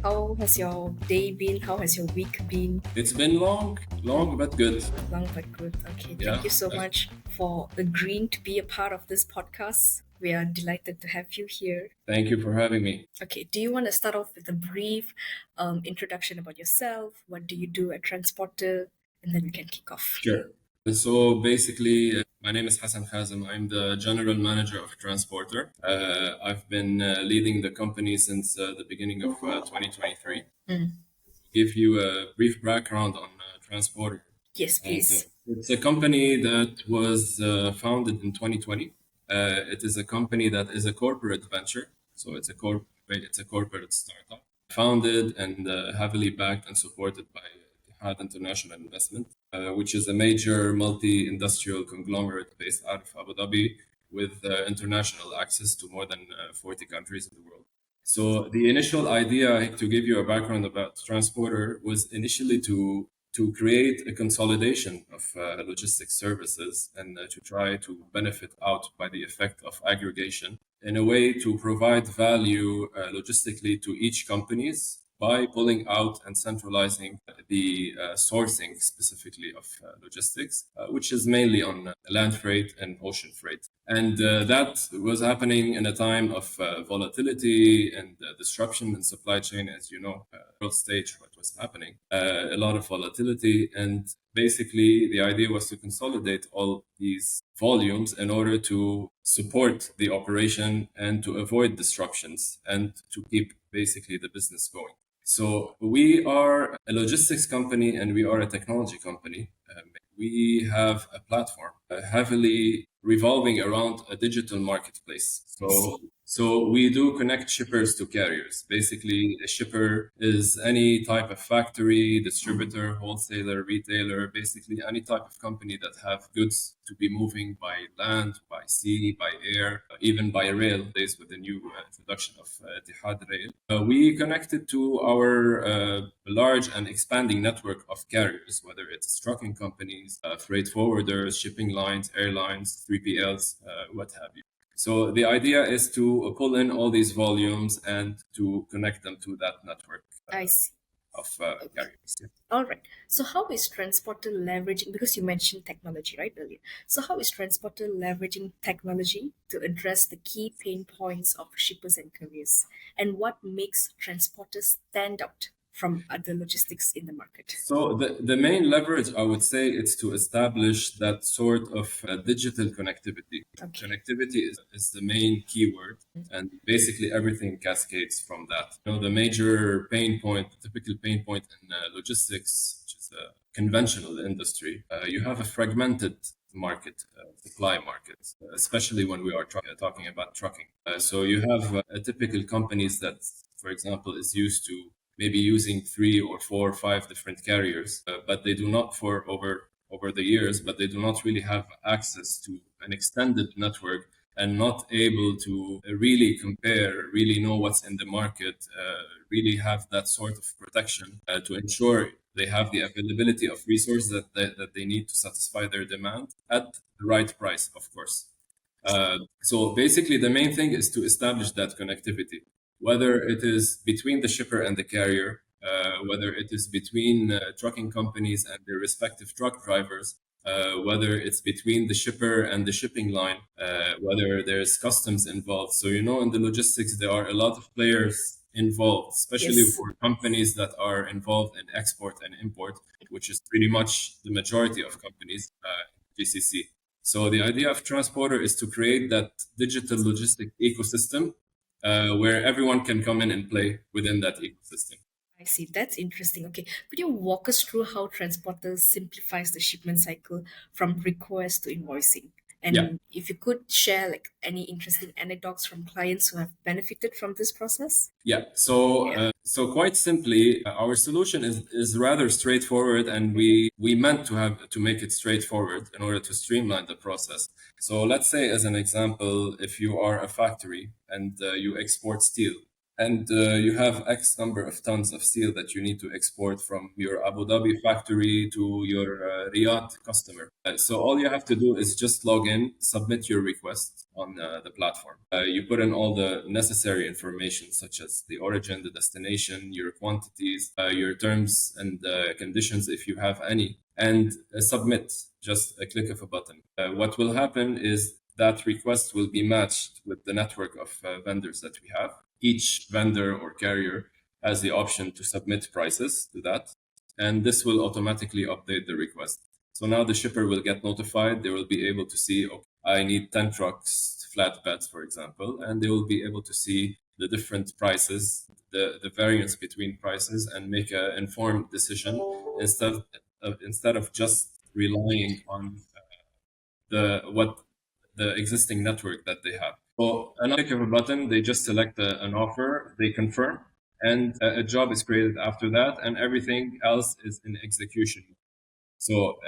How has your day been? How has your week been? It's been long but good. Long but good. Okay, thank Yeah. you so much for agreeing to be a part of this podcast. We are delighted to have you here. Thank you for having me. Okay, do you want to start off with a brief introduction about yourself? What do you do at Transporter? And then we can kick off. Sure. So basically, my name is Hassan. I'm the general manager of Transportr. I've been leading the company since the beginning of 2023. Mm. Give you a brief background on Transportr. Yes, please. It's a company that was founded in 2020. It is a company that is a corporate venture, so it's a corporate startup, founded and heavily backed and supported by Had International Investment, which is a major multi-industrial conglomerate based out of Abu Dhabi with international access to more than 40 countries in the world. So the initial idea, to give you a background about Transporter, was initially to create a consolidation of logistics services and to try to benefit out by the effect of aggregation in a way to provide value logistically to each companies by pulling out and centralizing the sourcing specifically of logistics, which is mainly on land freight and ocean freight. And that was happening in a time of volatility and disruption in supply chain, as you know, world stage, what was happening, a lot of volatility. And basically, the idea was to consolidate all these volumes in order to support the operation and to avoid disruptions and to keep basically the business going. So we are a logistics company and we are a technology company. We have a platform heavily revolving around a digital marketplace. So we do connect shippers to carriers. Basically, a shipper is any type of factory, distributor, wholesaler, retailer, basically any type of company that have goods to be moving by land, by sea, by air, even by rail, days with the new introduction of Etihad Rail. We connected to our large and expanding network of carriers, whether it's trucking companies, freight forwarders, shipping lines, airlines, 3PLs, what have you. So the idea is to pull in all these volumes and to connect them to that network I see. of carriers. Yeah. All right. So how is Transporter leveraging, because you mentioned technology, right, earlier. So how is Transporter leveraging technology to address the key pain points of shippers and couriers? And what makes Transporter stand out from other logistics in the market? So the main leverage, I would say, is to establish that sort of digital connectivity. Okay. Connectivity is the main keyword, and basically everything cascades from that. The major pain point, the typical pain point in logistics, which is a conventional industry, you have a fragmented market, supply market, especially when we are talking about trucking. So you have a typical companies that, for example, is used to maybe using 3 or 4 or 5 different carriers, but they do not for over the years, but they do not really have access to an extended network and not able to really compare, really know what's in the market, really have that sort of protection to ensure they have the availability of resources that they need to satisfy their demand at the right price, of course. So basically, the main thing is to establish that connectivity, whether it is between the shipper and the carrier, whether it is between trucking companies and their respective truck drivers, whether it's between the shipper and the shipping line, whether there's customs involved. So, in the logistics, there are a lot of players involved, especially Yes. for companies that are involved in export and import, which is pretty much the majority of companies, GCC. So the idea of Transporter is to create that digital logistic ecosystem where everyone can come in and play within that ecosystem. I see. That's interesting. Okay. Could you walk us through how Transporter simplifies the shipment cycle from request to invoicing? Yeah. And if you could share like any interesting anecdotes from clients who have benefited from this process? Yeah. So quite simply, our solution is rather straightforward, and we meant to make it straightforward in order to streamline the process. So let's say, as an example, if you are a factory and you export steel, and you have X number of tons of steel that you need to export from your Abu Dhabi factory to your Riyadh customer. So all you have to do is just log in, submit your request on the platform. You put in all the necessary information, such as the origin, the destination, your quantities, your terms and conditions, if you have any, and submit. Just a click of a button. What will happen is that request will be matched with the network of vendors that we have. Each vendor or carrier has the option to submit prices to that, and this will automatically update the request. So now the shipper will get notified. They will be able to see, okay, I need 10 trucks, flatbeds, for example, and they will be able to see the different prices, the variance between prices, and make an informed decision instead of just relying on the existing network that they have. So another click of a button, they just select an offer, they confirm, and a job is created after that, and everything else is in execution. So,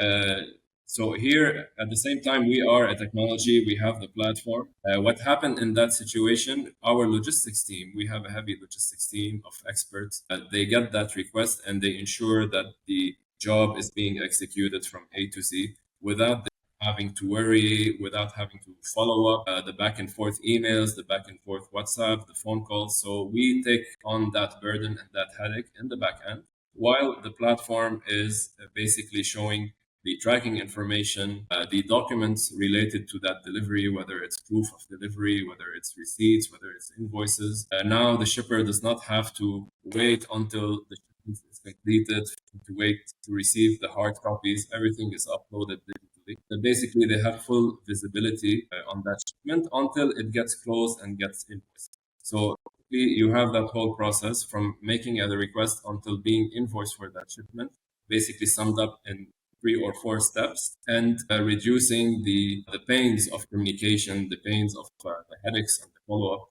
so here at the same time, we are a technology, we have the platform. What happened in that situation? Our logistics team, we have a heavy logistics team of experts. They get that request and they ensure that the job is being executed from A to Z without having to worry, without having to follow up the back and forth emails, the back and forth WhatsApp, the phone calls. So we take on that burden and that headache in the back end while the platform is basically showing the tracking information, the documents related to that delivery, whether it's proof of delivery, whether it's receipts, whether it's invoices. Now the shipper does not have to wait until the shipment is completed, to wait to receive the hard copies. Everything is uploaded digitally. So basically, they have full visibility on that shipment until it gets closed and gets invoiced. So you have that whole process from making a request until being invoiced for that shipment, basically summed up in 3 or 4 steps, and reducing the pains of communication, the pains of the headaches and the follow up,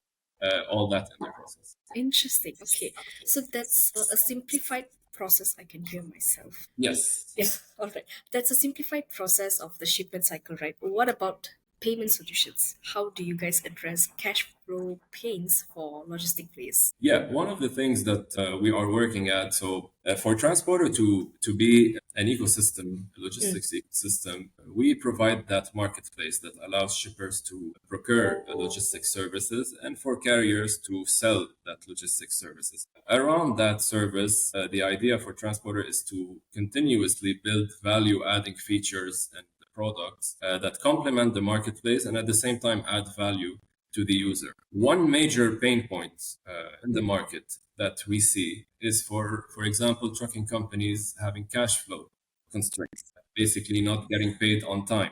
all that in the process. Interesting. Okay. So that's a simplified process I can hear myself. Yes. Yeah, all right. That's a simplified process of the shipment cycle, right? What about payment solutions? How do you guys address cash flow pains for logistic players? Yeah, one of the things that we are working at, so for Transporter to be an ecosystem, a logistics ecosystem, we provide that marketplace that allows shippers to procure logistics services and for carriers to sell that logistics services. Around that service, the idea for Transporter is to continuously build value-adding features and products that complement the marketplace and at the same time add value to the user. One major pain point in the market that we see is for example, trucking companies having cash flow constraints, basically not getting paid on time,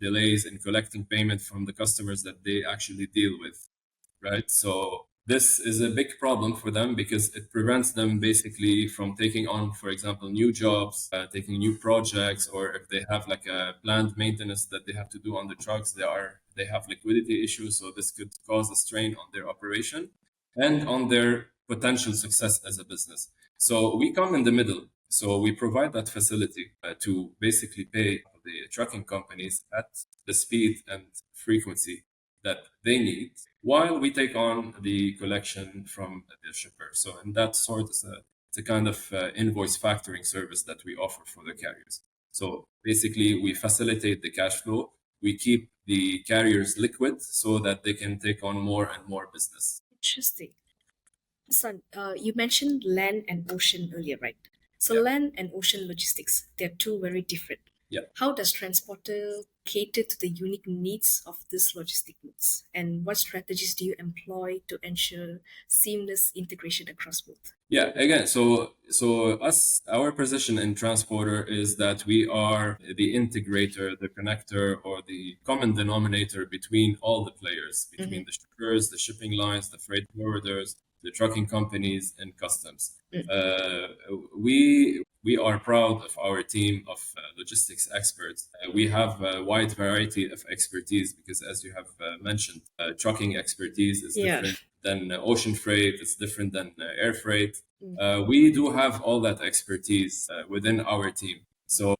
delays in collecting payment from the customers that they actually deal with, right? So this is a big problem for them because it prevents them basically from taking on, for example, new jobs, taking new projects, or if they have like a planned maintenance that they have to do on the trucks, they have liquidity issues. So this could cause a strain on their operation and on their potential success as a business. So we come in the middle. So we provide that facility to basically pay the trucking companies at the speed and frequency that they need, while we take on the collection from the shipper. So in that sort, it's a kind of invoice factoring service that we offer for the carriers. So basically, we facilitate the cash flow. We keep the carriers liquid so that they can take on more and more business. Interesting. Hassan, you mentioned land and ocean earlier, right? So Yeah. land and ocean logistics, they're two very different. Yeah. How does Transporter cater to the unique needs of these logistic modes? And what strategies do you employ to ensure seamless integration across both? Yeah, again, our position in Transporter is that we are the integrator, the connector, or the common denominator between all the players, between the shippers, the shipping lines, the freight forwarders, the trucking companies, and customs. We are proud of our team of logistics experts. We have a wide variety of expertise because, as you have mentioned, trucking expertise is different than ocean freight. It's different than air freight. We do have all that expertise within our team. So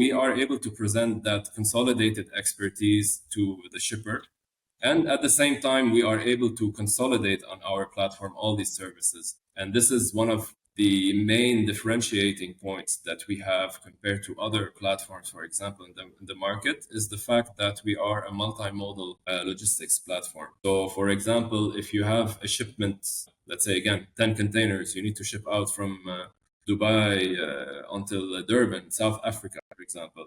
we are able to present that consolidated expertise to the shipper And at the same time, we are able to consolidate on our platform all these services. And this is one of the main differentiating points that we have compared to other platforms, for example, in the market, is the fact that we are a multimodal logistics platform. So, for example, if you have a shipment, let's say again, 10 containers, you need to ship out from Dubai until Durban, South Africa, for example.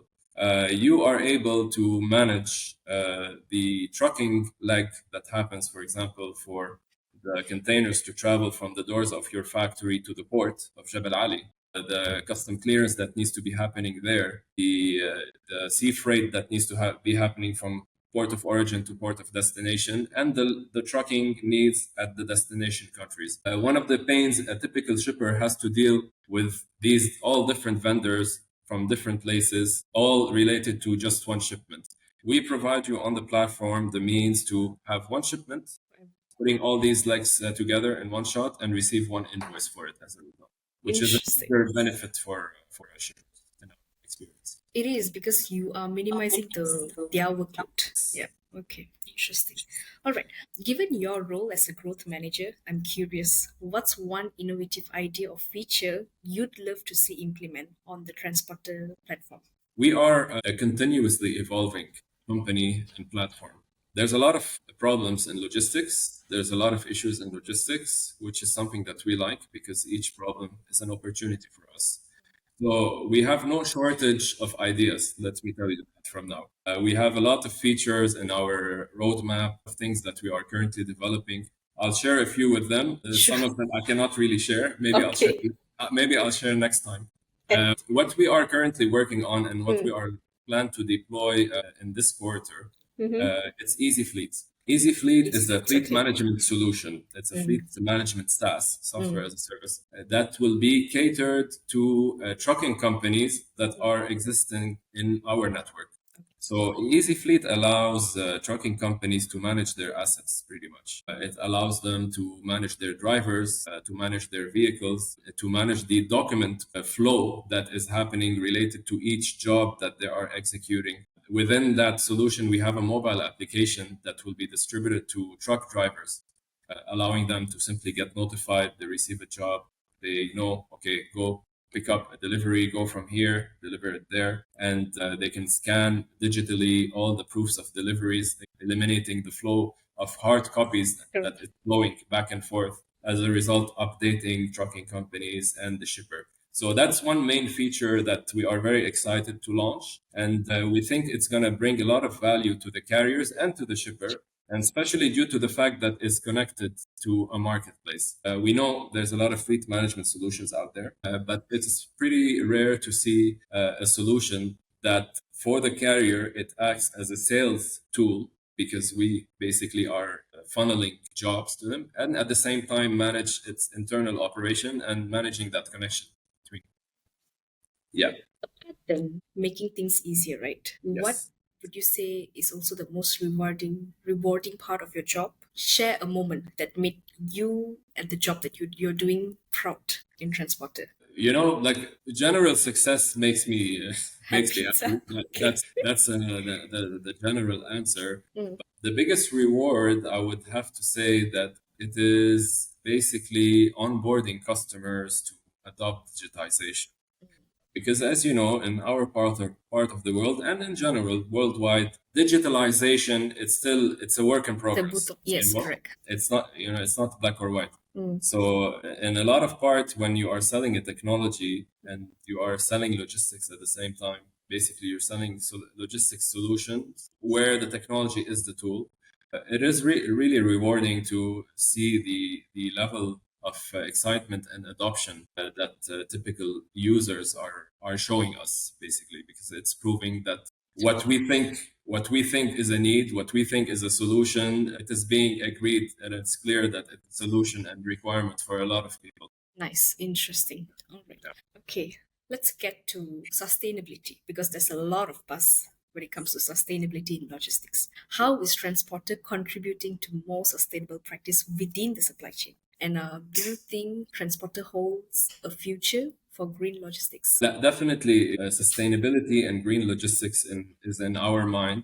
You are able to manage the trucking leg that happens, for example, for the containers to travel from the doors of your factory to the port of Jebel Ali, the custom clearance that needs to be happening there, the sea freight that needs to be happening from port of origin to port of destination, and the trucking needs at the destination countries. One of the pains a typical shipper has to deal with these all different vendors from different places, all related to just one shipment. We provide you on the platform the means to have one shipment, putting all these legs together in one shot and receive one invoice for it as a result, which is a Interesting. major benefit for a shipper in our experience. It is because you are minimizing their workload. Yeah. Okay. Interesting. All right. Given your role as a growth manager, I'm curious, what's one innovative idea or feature you'd love to see implement on the Transporter platform? We are a continuously evolving company and platform. There's a lot of problems in logistics. There's a lot of issues in logistics, which is something that we like because each problem is an opportunity for us. So we have no shortage of ideas. Let me tell you that from now. We have a lot of features in our roadmap of things that we are currently developing. I'll share a few with them. Some Sure. of them I cannot really share. Maybe I'll share. Okay. Maybe I'll share next time. Okay. What we are currently working on and what we Mm. are plan to deploy in this quarter, Mm-hmm. it's Easy Fleet. Easy Fleet Easy is a fleets. fleet Okay. management solution. It's a Mm. fleet management SaaS, software Mm. as a service, that will be catered to trucking companies that are existing in our network. So Easy Fleet allows trucking companies to manage their assets pretty much. It allows them to manage their drivers, to manage their vehicles, to manage the document flow that is happening related to each job that they are executing. Within that solution, we have a mobile application that will be distributed to truck drivers, allowing them to simply get notified they receive a job. They know, okay, go pick up a delivery, go from here, deliver it there, and they can scan digitally all the proofs of deliveries, eliminating the flow of hard copies that Correct. is flowing back and forth. As a result, updating trucking companies and the shipper. So that's one main feature that we are very excited to launch. And we think it's going to bring a lot of value to the carriers and to the shipper, and especially due to the fact that it's connected to a marketplace. We know there's a lot of fleet management solutions out there, but it's pretty rare to see a solution that for the carrier, it acts as a sales tool because we basically are funneling jobs to them and at the same time manage its internal operation and managing that connection between. Yeah. Then making things easier, right? What Yes. would you say is also the most rewarding part of your job? Share a moment that made you and the job that you're doing proud in Transporter. Like general success makes me makes me Happy. happy. Okay. That's the general answer. Mm. The biggest reward, I would have to say that it is basically onboarding customers to adopt digitization. Because as you know, in our part of the world and in general worldwide, digitalization it's a work in The both progress. of yes, correct. It's not black or white. Mm. So in a lot of part, when you are selling a technology and you are selling logistics at the same time, basically you're selling logistics solutions where the technology is the tool. It is really rewarding to see the level of excitement and adoption that typical users are showing us, basically, because it's proving that what we think is a need, what we think is a solution, it is being agreed, and it's clear that it's a solution and requirement for a lot of people. Nice, interesting. All right. Yeah. Okay, let's get to sustainability because there's a lot of buzz when it comes to sustainability in logistics. How is Transporter contributing to more sustainable practice within the supply chain? And do you think Transporter holds a future for green logistics? Definitely, sustainability and green logistics is in our mind.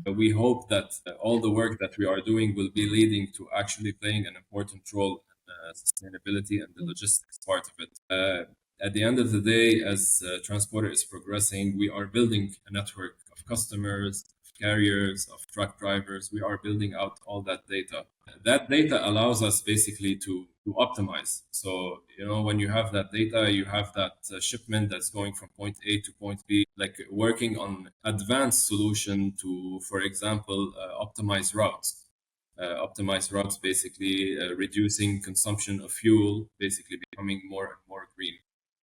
We hope that all the work that we are doing will be leading to actually playing an important role in sustainability and the logistics part of it. At the end of the day, as Transporter is progressing, we are building a network of customers, of carriers, of truck drivers. We are building out all that data. That data allows us basically to optimize. So, when you have that data, you have that shipment that's going from point A to point B, like working on advanced solution to, for example, optimize routes, basically reducing consumption of fuel, basically becoming more and more green.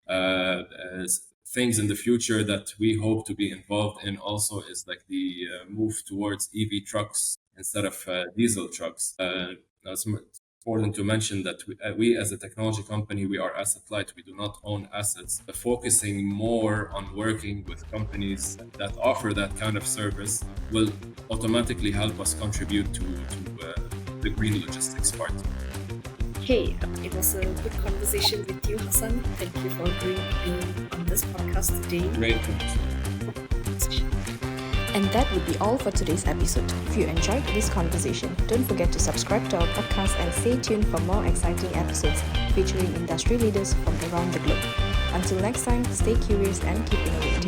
As things in the future that we hope to be involved in also is like the move towards EV trucks instead of diesel trucks. It's important to mention that we as a technology company, we are asset light. We do not own assets. Focusing more on working with companies that offer that kind of service will automatically help us contribute to the green logistics part. Hey, it was a good conversation with you, Hassan. Thank you for agreeing to be on this podcast today. Great. And that would be all for today's episode. If you enjoyed this conversation, don't forget to subscribe to our podcast and stay tuned for more exciting episodes featuring industry leaders from around the globe. Until next time, stay curious and keep innovating.